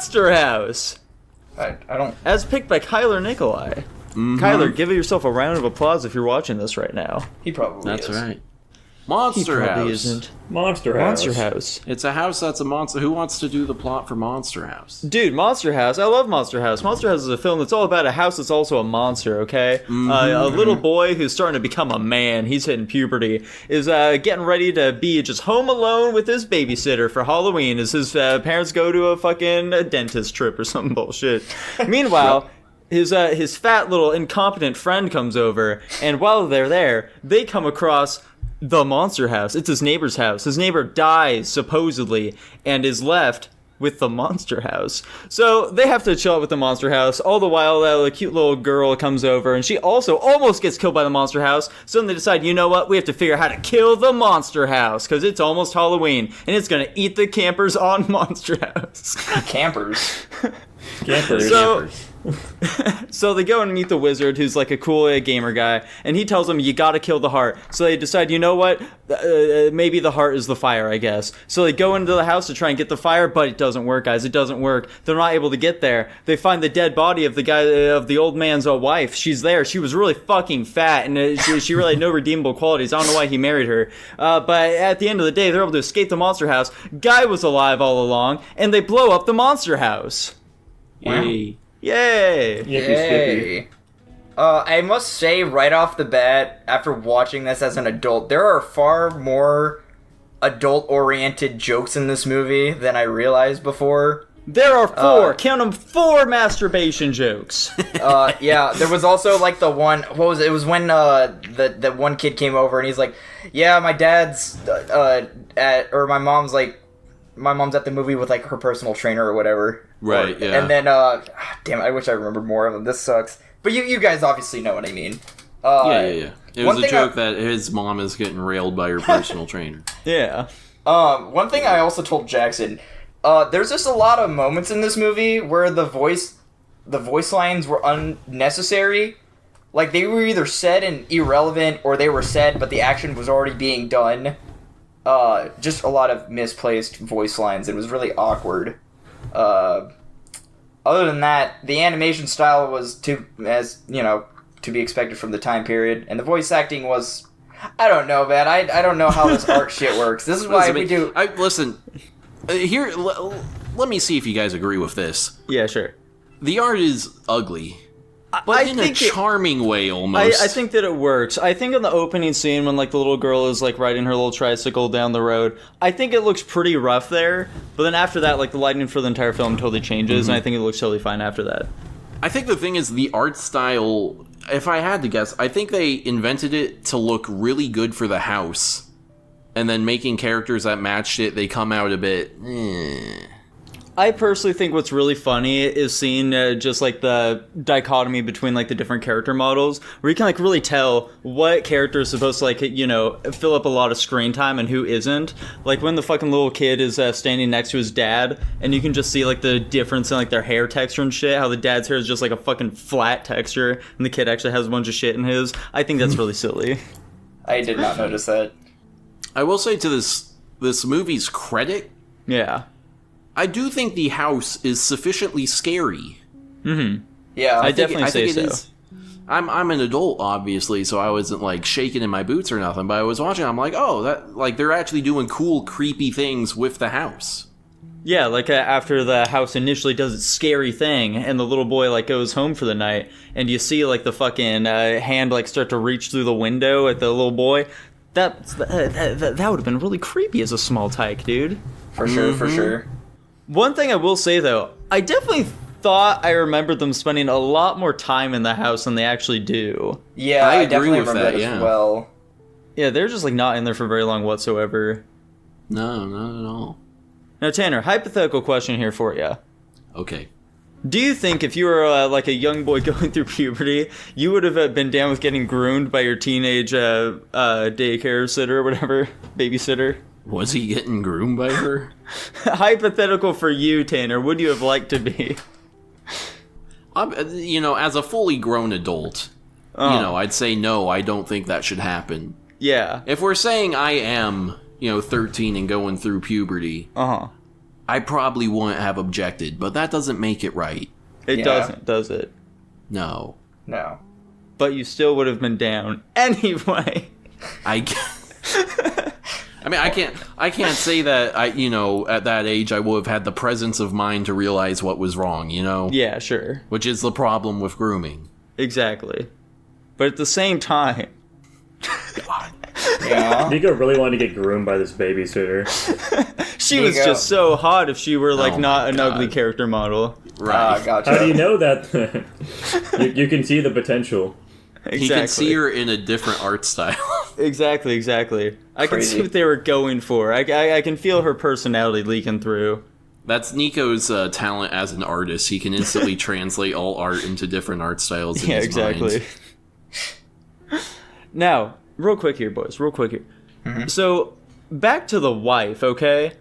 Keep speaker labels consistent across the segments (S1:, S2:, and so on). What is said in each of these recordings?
S1: Monster House.
S2: I don't...
S1: As picked by Kyler Nikolai.
S3: Mm-hmm.
S1: Kyler, give yourself a round of applause if you're watching this right now.
S2: He probably
S3: That's
S2: is.
S3: right. Monster
S1: He
S3: House.
S1: probably isn't.
S4: Monster House.
S1: Monster House.
S3: It's a house that's a monster. Who wants to do the plot for Monster House?
S1: Dude, Monster House. I love Monster House. Monster House is a film that's all about a house that's also a monster, okay? A little boy who's starting to become a man, he's hitting puberty, is getting ready to be just home alone with his babysitter for Halloween as his parents go to a fucking dentist trip or some bullshit. Meanwhile... His fat little incompetent friend comes over, and while they're there, they come across the Monster House. It's his neighbor's house. His neighbor dies, supposedly, and is left with the Monster House. So they have to chill out with the Monster House. All the while, a cute little girl comes over, and she also almost gets killed by the Monster House. So then they decide, you know what? We have to figure out how to kill the Monster House, because it's almost Halloween, and it's going to eat the campers on Monster House.
S2: Campers.
S1: So they go and meet the wizard, who's like a cool gamer guy, and he tells them, you gotta kill the heart. So they decide, you know what, maybe the heart is the fire, I guess. So they go into the house to try and get the fire, but it doesn't work, guys. It doesn't work. They're not able to get there. They find the dead body of the old man's wife. She's there. She was really fucking fat, and she really had no redeemable qualities. I don't know why he married her. But at the end of the day, they're able to escape the Monster House. Guy was alive all along, and they blow up the Monster House.
S3: Yay.
S1: Yay!
S2: Yay. I must say right off the bat, after watching this as an adult, there are far more adult-oriented jokes in this movie than I realized before.
S1: There are 4, count them, 4 masturbation jokes.
S2: Yeah, there was also like the one, what was it? It was when the one kid came over and he's like, yeah, my dad's my mom's at the movie with like her personal trainer or whatever.
S3: Right, yeah.
S2: And then, damn it, I wish I remembered more of them. This sucks. But you guys obviously know what I mean.
S3: Yeah. It was a joke that his mom is getting railed by her personal trainer.
S1: Yeah.
S2: One thing I also told Jackson, there's just a lot of moments in this movie where the voice lines were unnecessary. Like, they were either said and irrelevant, or they were said, but the action was already being done. Just a lot of misplaced voice lines. It was really awkward. Other than that, the animation style was to be expected from the time period, and the voice acting was, I don't know, man. I don't know how this art shit works. This is why we do.
S3: Here. Let me see if you guys agree with this.
S1: Yeah, sure.
S3: The art is ugly. But in a charming way, almost.
S1: I think that it works. I think in the opening scene when, like, the little girl is, like, riding her little tricycle down the road, I think it looks pretty rough there. But then after that, like, the lighting for the entire film totally changes, and I think it looks totally fine after that.
S3: I think the thing is, the art style, if I had to guess, I think they invented it to look really good for the house. And then making characters that matched it, they come out a bit,
S1: I personally think what's really funny is seeing just, like, the dichotomy between, like, the different character models, where you can, like, really tell what character is supposed to, like, fill up a lot of screen time and who isn't. Like, when the fucking little kid is standing next to his dad, and you can just see, like, the difference in, like, their hair texture and shit, how the dad's hair is just, like, a fucking flat texture, and the kid actually has a bunch of shit in his. I think that's really silly.
S2: I did not notice that.
S3: I will say to this movie's credit,
S1: Yeah.
S3: I do think the house is sufficiently scary.
S1: Mm-hmm.
S2: Yeah,
S1: I definitely say so.
S3: I'm an adult, obviously, so I wasn't, like, shaking in my boots or nothing, but I was watching, I'm like, oh, that, like, they're actually doing cool, creepy things with the house.
S1: Yeah, like, after the house initially does its scary thing, and the little boy, like, goes home for the night, and you see, like, the fucking hand, like, start to reach through the window at the little boy, that would have been really creepy as a small tyke, dude.
S2: For sure.
S1: One thing I will say, though, I definitely thought I remembered them spending a lot more time in the house than they actually do.
S2: Yeah, I definitely remember that as well.
S1: Yeah, they're just, like, not in there for very long whatsoever.
S3: No, not at all.
S1: Now, Tanner, hypothetical question here for you.
S3: Okay.
S1: Do you think if you were, like, a young boy going through puberty, you would have been down with getting groomed by your teenage daycare sitter or whatever? Babysitter?
S3: Was he getting groomed by her?
S1: Hypothetical for you, Tanner. Would you have liked to be?
S3: As a fully grown adult, I'd say no, I don't think that should happen.
S1: Yeah.
S3: If we're saying I am, 13 and going through puberty, I probably wouldn't have objected, but that doesn't make it right.
S1: It doesn't, does it?
S3: No.
S2: No.
S1: But you still would have been down anyway.
S3: I mean, I can't say that at that age I would have had the presence of mind to realize what was wrong,
S1: Yeah, sure.
S3: Which is the problem with grooming.
S1: Exactly. But at the same time...
S3: God.
S2: Yeah.
S4: Nico really wanted to get groomed by this babysitter.
S1: She was just so hot if she were, like, not an
S3: God.
S1: ugly character model.
S3: Right.
S2: Gotcha.
S4: How do you know that? you can see the potential.
S1: Exactly.
S3: He can see her in a different art style.
S1: Exactly. I can see what they were going for. I can feel her personality leaking through.
S3: That's Nico's talent as an artist. He can instantly translate all art into different art styles in his
S1: exactly.
S3: mind.
S1: Now, real quick here, boys. Real quick here.
S2: Mm-hmm.
S1: So, back to the wife, okay?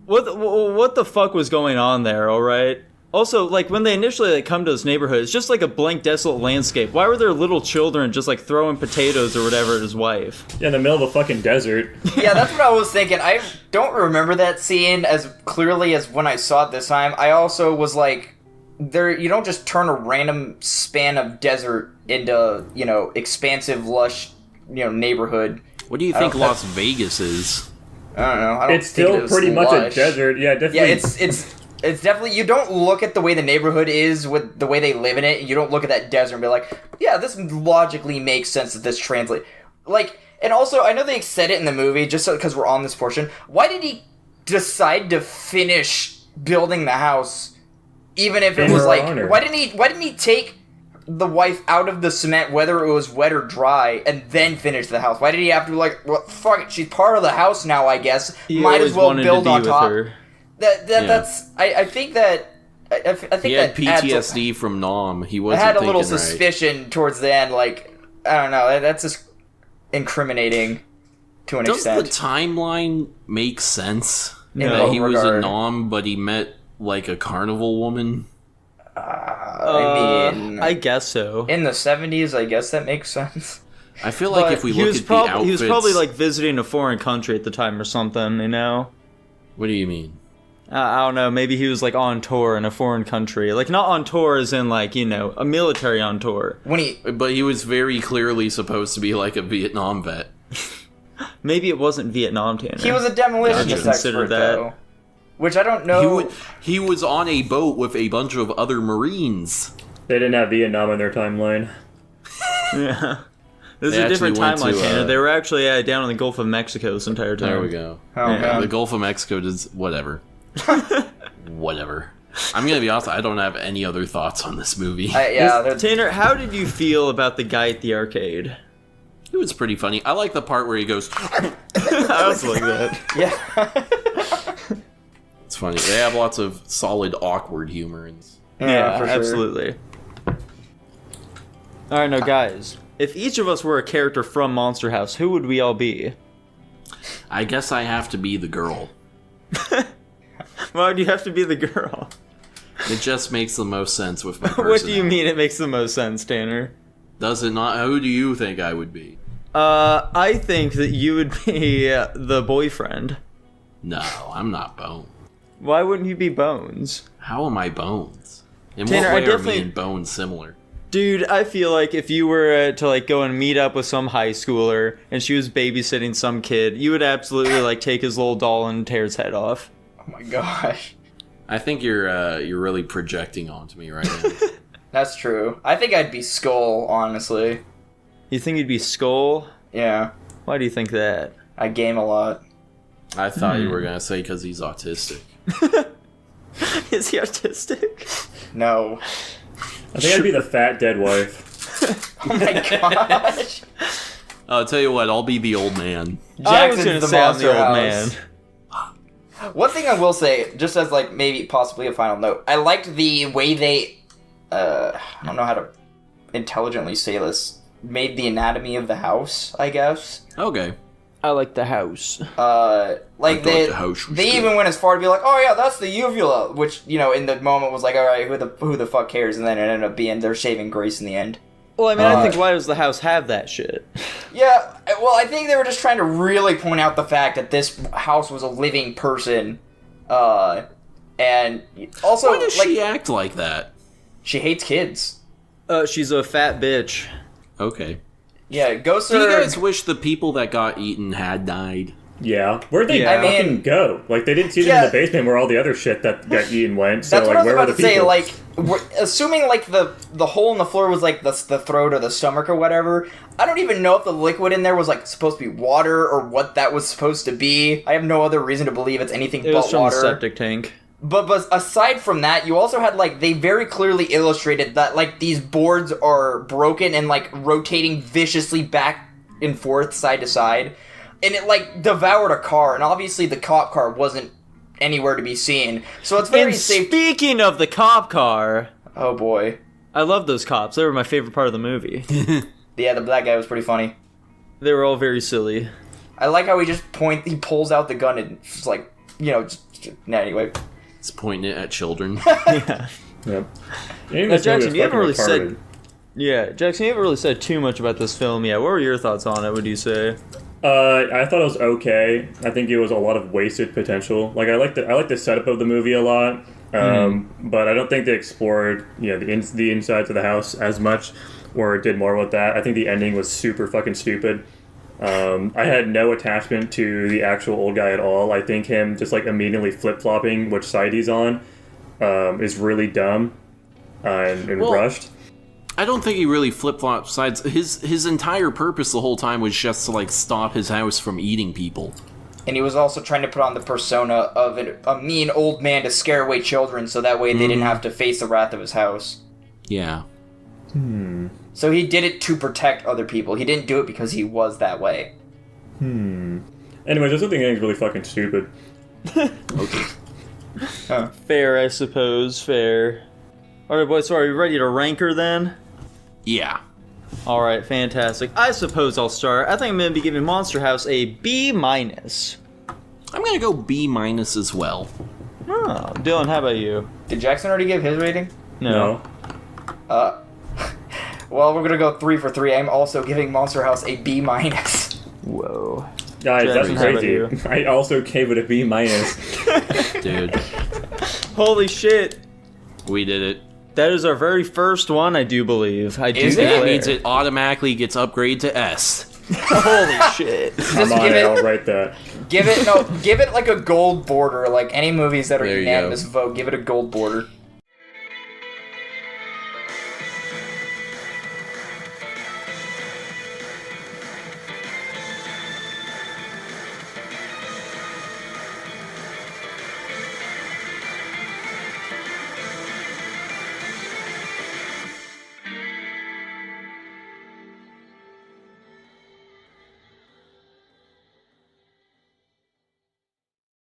S1: What the fuck was going on there, alright? Also, like, when they initially come to this neighborhood, it's just like a blank, desolate landscape. Why were there little children just, like, throwing potatoes or whatever at his wife?
S4: Yeah, in the middle of a fucking desert.
S2: Yeah, that's what I was thinking. I don't remember that scene as clearly as when I saw it this time. I also was like, you don't just turn a random span of desert into, expansive, lush, neighborhood.
S3: What do you think Las Vegas is?
S2: I don't know. I don't
S4: It's
S2: think
S4: still
S2: it was
S4: pretty much a
S2: lush.
S4: desert. Yeah, definitely.
S2: Yeah, it's definitely, you don't look at the way the neighborhood is with the way they live in it. You don't look at that desert and be like, yeah, this logically makes sense that this translates. Like, and also, I know they said it in the movie, just because we're on this portion. Why did he decide to finish building the house, even if it
S4: In
S2: was
S4: her
S2: like,
S4: honor.
S2: why didn't he take the wife out of the cement, whether it was wet or dry, and then finish the house? Why did he have to be like, well, fuck it, she's part of the house now, I guess.
S1: He
S2: Might
S1: always
S2: as well
S1: wanted
S2: build
S1: to be
S2: on
S1: with
S2: top.
S1: her.
S2: That's I think that I think
S3: He had
S2: that adds
S3: PTSD from Nom. He
S2: I
S3: wasn't
S2: had a little
S3: thinking right.
S2: suspicion towards the end. Like, I don't know. That's just incriminating to an
S3: Does
S2: extent.
S3: the timeline make sense?
S1: No.
S3: That he was a
S2: regard.
S3: Nom, but he met, like, a carnival woman?
S2: I mean,
S1: I guess so.
S2: in the 70s, I guess that makes sense.
S3: I feel like
S2: But
S3: if we
S1: He
S3: look
S1: was,
S3: at the outfits...
S1: he was probably, like, visiting a foreign country at the time or something,
S3: What do you mean?
S1: I don't know, maybe he was, like, on tour in a foreign country. Like, not on tour as in, like, a military on tour.
S2: When he
S3: But he was very clearly supposed to be, like, a Vietnam vet.
S1: Maybe it wasn't Vietnam, Tanner.
S2: he was a demolitionist
S1: Gotcha. Consider
S2: expert,
S1: that.
S2: though, which I don't know.
S3: He was on a boat with a bunch of other Marines.
S4: They didn't have Vietnam in their timeline.
S1: Yeah. This
S3: They
S1: is a different
S3: actually went
S1: timeline,
S3: to,
S1: Tanner. They were actually down in the Gulf of Mexico this entire time.
S3: There we go.
S2: Oh,
S1: Yeah.
S2: man.
S3: The Gulf of Mexico does... Whatever. Whatever. I'm gonna be honest, I don't have any other thoughts on this movie.
S1: Tanner, how did you feel about the guy at the arcade?
S3: It was pretty funny. I like the part where he goes...
S1: I was like that.
S2: Yeah.
S3: It's funny. They have lots of solid, awkward humor.
S1: Yeah,
S2: for sure.
S1: absolutely. Alright, now guys, if each of us were a character from Monster House, who would we all be?
S3: I guess I have to be the girl.
S1: Why do you have to be the girl?
S3: It just makes the most sense with my
S1: What do you
S3: personality.
S1: mean it makes the most sense, Tanner?
S3: Does it not? Who do you think I would be?
S1: I think that you would be the boyfriend.
S3: No, I'm not Bone.
S1: Why wouldn't you be Bones?
S3: How am I Bones? In
S1: Tanner, I
S3: what way are
S1: definitely-
S3: me and Bones similar?
S1: Dude, I feel like if you were to like go and meet up with some high schooler and she was babysitting some kid, you would absolutely like take his little doll and tear his head off.
S2: Oh my gosh.
S3: I think you're really projecting onto me right now.
S2: That's true. I think I'd be Skull, honestly.
S1: You think you'd be Skull?
S2: Yeah.
S1: Why do you think that?
S2: I game a lot.
S3: I thought you were gonna say because he's autistic.
S1: Is he artistic?
S2: No.
S4: I think I'd be the fat dead wife.
S2: Oh my gosh.
S3: I'll tell you what, I'll be the old man.
S1: I was
S2: Jackson's
S1: gonna
S2: the
S1: say I'm
S2: monster
S1: the old
S2: house.
S1: man.
S2: One thing I will say, just as like maybe possibly a final note, I liked the way they, I don't know how to intelligently say this, made the anatomy of the house, I guess.
S3: Okay.
S1: I like the house.
S2: Like
S3: I thought
S2: they,
S3: the house was
S2: they
S3: good.
S2: even went as far to be like, oh yeah, that's the uvula, which in the moment was like, all right, who the fuck cares? And then it ended up being their saving grace in the end.
S1: Well, I mean, I think why does the house have that shit?
S2: Yeah, well, I think they were just trying to really point out the fact that this house was a living person And also,
S3: Why does
S2: like,
S3: she act like that?
S2: she hates kids.
S1: She's a fat bitch.
S3: Okay.
S2: Yeah, ghosts
S3: Do you
S2: are...
S3: guys wish the people that got eaten had died?
S4: Yeah. Where'd they
S1: Yeah.
S4: fucking go? Like, they didn't see them
S2: Yeah.
S4: in the basement where all the other shit that got eaten went. So,
S2: That's what
S4: like,
S2: I was
S4: where
S2: about
S4: were
S2: to
S4: the
S2: say.
S4: people?
S2: Like, assuming like the hole in the floor was like the throat or the stomach or whatever. I don't even know if the liquid in there was like supposed to be water or what that was supposed to be. I have no other reason to believe it's anything
S1: It
S2: but
S1: was from
S2: water.
S1: the septic tank.
S2: But aside from that, you also had like they very clearly illustrated that like these boards are broken and like rotating viciously back and forth, side to side, and it like devoured a car. And obviously, the cop car wasn't anywhere to be seen. So it's very
S1: And
S2: safe.
S1: speaking of the cop car,
S2: Oh boy,
S1: I love those cops. They were my favorite part of the movie.
S2: yeah, the black guy was pretty funny.
S1: They were all very silly.
S2: I like how he pulls out the gun and it's like, you know, nah, anyway.
S3: It's pointing it at children.
S1: Yeah.
S4: Yep. Even this
S1: Jackson,
S4: movie
S1: you
S4: was
S1: haven't
S4: fucking
S1: really
S4: retarded.
S1: Yeah, Jackson, you haven't really said too much about this film yet. What were your thoughts on it, would you say?
S4: I thought it was okay. I think it was a lot of wasted potential. Like I like the setup of the movie a lot, but I don't think they explored the insides of the house as much, or did more with that. I think the ending was super fucking stupid. I had no attachment to the actual old guy at all. I think him just like immediately flip flopping which side he's on is really dumb and
S3: Well,
S4: rushed.
S3: I don't think he really flip-flopped sides. His entire purpose the whole time was just to, like, stop his house from eating people.
S2: And he was also trying to put on the persona of a mean old man to scare away children, so that way they didn't have to face the wrath of his house.
S3: Yeah.
S2: So he did it to protect other people. He didn't do it because he was that way.
S4: Anyways, I still think it's really fucking stupid.
S3: Okay.
S1: Fair, I suppose. Fair. Alright, boys, so are you ready to rank her then?
S3: Yeah.
S1: Alright, fantastic. I suppose I'll start. I think I'm going to be giving Monster House a B-.
S3: I'm gonna go B- as well.
S1: Oh, Dylan, how about you?
S2: Did Jackson already give his rating?
S1: No.
S2: Well, we're gonna go 3 for 3. I'm also giving Monster House a B-.
S1: Whoa.
S4: Guys,
S1: Jackson,
S4: that's
S1: how about
S4: crazy.
S1: you?
S4: I also gave it a B-.
S3: Dude,
S1: Holy shit.
S3: we did it.
S1: That is our very first one, I do believe. I do
S2: Is it?
S1: declare.
S3: That means it automatically gets upgraded to S.
S1: Holy shit.
S4: I'm on
S2: give
S4: it.
S2: it-
S4: I'll write that.
S2: Give it like a gold border, like any movies that are
S3: There you
S2: unanimous vote. Give it a gold border.